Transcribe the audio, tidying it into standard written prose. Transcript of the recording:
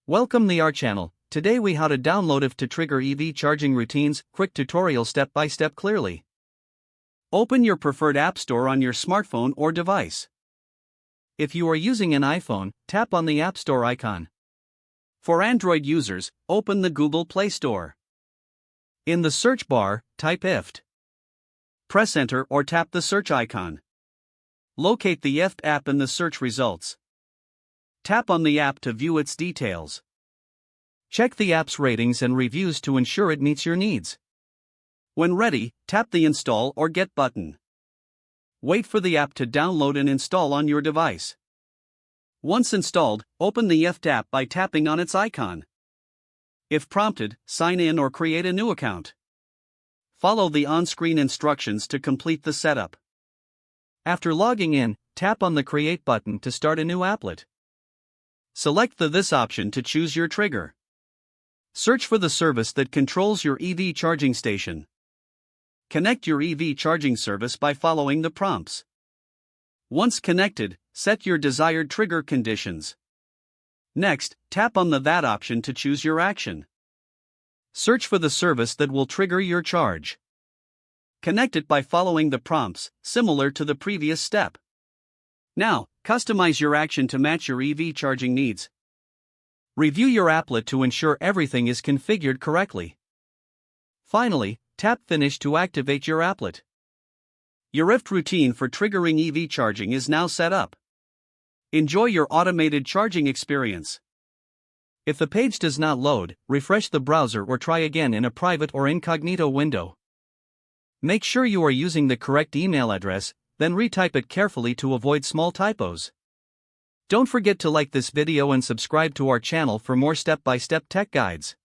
Welcome to our channel. Today we how to download IFTTT trigger EV charging routines, quick tutorial step by step clearly. Open your preferred app store on your smartphone or device. If you are using an iPhone, tap on the App Store icon. For Android users, open the Google Play Store. In the search bar, type IFTTT. Press enter or tap the search icon. Locate the IFTTT app in the search results. Tap on the app to view its details. Check the app's ratings and reviews to ensure it meets your needs. When ready, tap the Install or Get button. Wait for the app to download and install on your device. Once installed, open the IFTTT app by tapping on its icon. If prompted, sign in or create a new account. Follow the on-screen instructions to complete the setup. After logging in, tap on the Create button to start a new applet. Select the This option to choose your trigger. Search for the service that controls your EV charging station. Connect your EV charging service by following the prompts. Once connected, set your desired trigger conditions. Next, tap on the That option to choose your action. Search for the service that will trigger your charge. Connect it by following the prompts, similar to the previous step. Now, customize your action to match your EV charging needs. Review your applet to ensure everything is configured correctly. Finally, tap Finish to activate your applet. Your IFTTT routine for triggering EV charging is now set up. Enjoy your automated charging experience. If the page does not load, refresh the browser or try again in a private or incognito window. Make sure you are using the correct email address, then retype it carefully to avoid small typos. Don't forget to like this video and subscribe to our channel for more step-by-step tech guides.